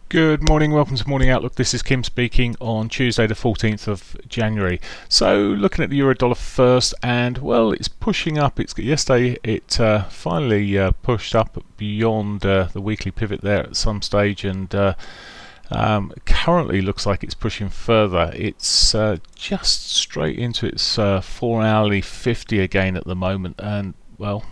Good morning, welcome to Morning Outlook. This is Kim speaking on Tuesday the 14th of January. So looking at the euro dollar first, and well, it's pushing up. Yesterday it finally pushed up beyond the weekly pivot there at some stage, and currently looks like it's pushing further. It's just straight into its 4 hourly 50 again at the moment, and well,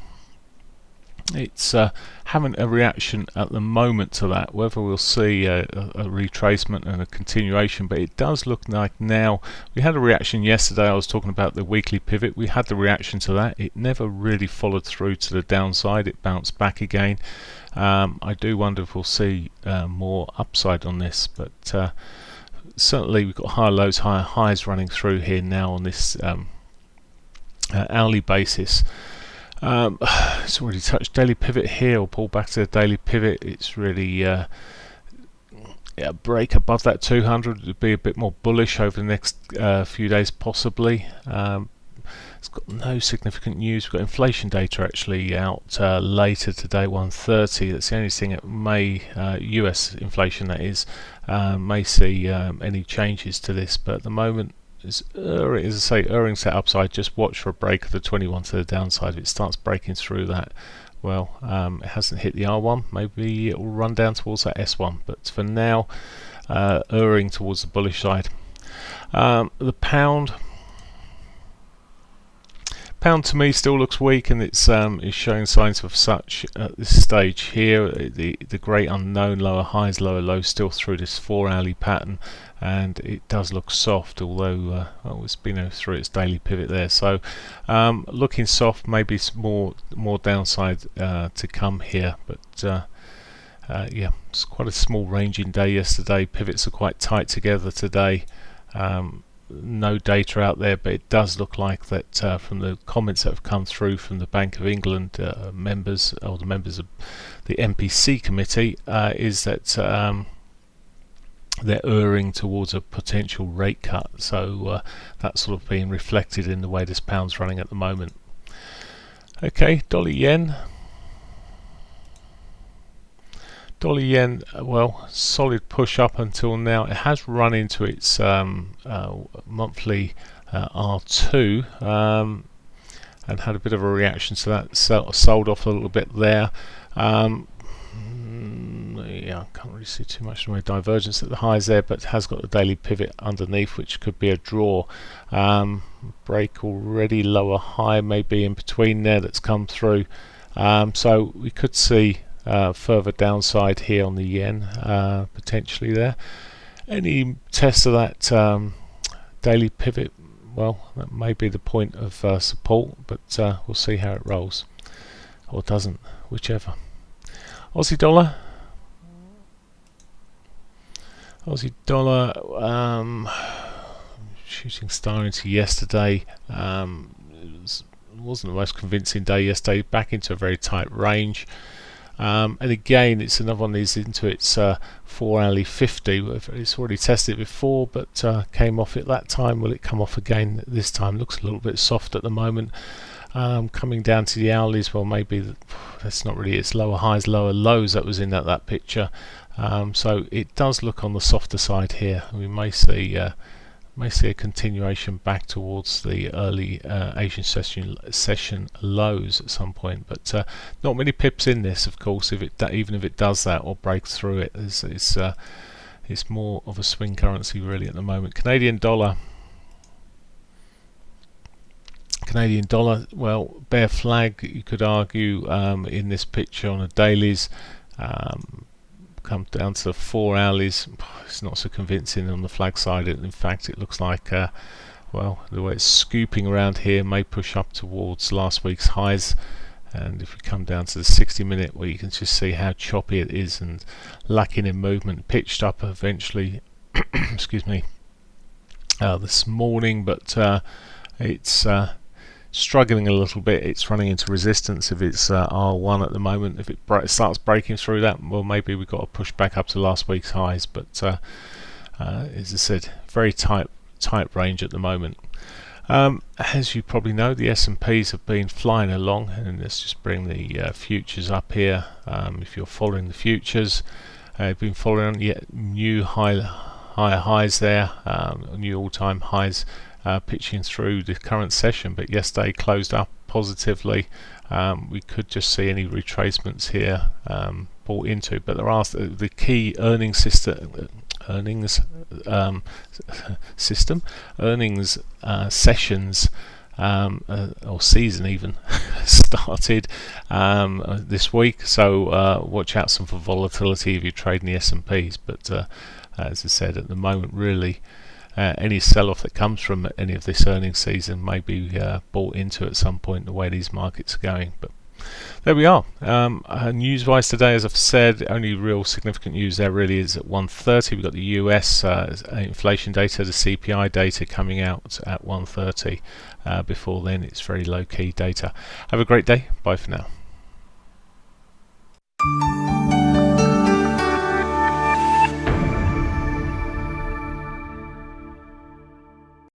it's having a reaction at the moment to that. Whether we'll see a retracement and a continuation, but it does look like now. We had a reaction yesterday. I was talking about the weekly pivot. We had the reaction to that. It never really followed through to the downside. It bounced back again. I do wonder if we'll see more upside on this, but certainly we've got higher lows, higher highs running through here now on this hourly basis. It's already touched daily pivot here. We'll pull back to the daily pivot. It's really a break above that 200 would be a bit more bullish over the next few days possibly. It's got no significant news. We've got inflation data actually out later today, 1:30. That's the only thing that may, US inflation that is, may see any changes to this, but at the moment, as I say, earnings set upside. Just watch for a break of the 21 to the downside. If it starts breaking through that, well, it hasn't hit the R1. Maybe it will run down towards that S1. But for now, erring towards the bullish side. The pound to me still looks weak, and it's showing signs of such at this stage here. The great unknown, lower highs, lower lows, still through this 4 hourly pattern, and it does look soft, although it's been through its daily pivot there. So looking soft, maybe more downside to come here, but yeah, it's quite a small ranging day yesterday. Pivots are quite tight together today. No data out there, but it does look like that from the comments that have come through from the Bank of England members, or the members of the MPC committee, is that they're erring towards a potential rate cut. So that's sort of being reflected in the way this pound's running at the moment. Okay, dollar yen. Dollar yen, well, solid push up until now. It has run into its monthly R2 and had a bit of a reaction to that. Sold off a little bit there. Yeah, I can't really see too much in the way of divergence at the highs there, but has got the daily pivot underneath, which could be a draw. Break already, lower high maybe in between there that's come through. So we could see further downside here on the yen, potentially there. Any test of that daily pivot, well, that may be the point of support, but we'll see how it rolls, or doesn't, whichever. Aussie dollar, shooting star into yesterday. It wasn't the most convincing day yesterday, back into a very tight range. And again, it's another one of these into its 4 hourly 50. It's already tested before, but came off it that time. Will it come off again this time? Looks a little bit soft at the moment. Coming down to the hourlies, well, maybe that's not really its lower highs, lower lows that was in that picture. So it does look on the softer side here. We may see a continuation back towards the early Asian session lows at some point, but not many pips in this, of course. Even if it does that or breaks through it, it's more of a swing currency really at the moment. Canadian dollar, well, bear flag, you could argue, in this picture on the dailies. Come down to the 4 hourlies, it's not so convincing on the flag side. In fact, it looks like well, the way it's scooping around here may push up towards last week's highs, and if we come down to the 60-minute, well, you can just see how choppy it is and lacking in movement. Pitched up eventually excuse me, this morning, but it's struggling a little bit. It's running into resistance of its R1 at the moment. If it starts breaking through that, well, maybe we've got to push back up to last week's highs, but as I said, very tight range at the moment. As you probably know, the S&Ps have been flying along, and let's just bring the futures up here. If you're following the futures, been following on yet new higher highs there, new all-time highs, pitching through the current session. But yesterday closed up positively. We could just see any retracements here bought into, but there are the key earnings sessions or season even started this week, so watch out some for volatility if you're trading the S&Ps. But as I said, at the moment, really any sell-off that comes from any of this earnings season may be bought into at some point, the way these markets are going. But there we are. News-wise today, as I've said, only real significant news there really is at 1:30. We've got the US inflation data, the CPI data coming out at 1:30. Before then, it's very low-key data. Have a great day. Bye for now.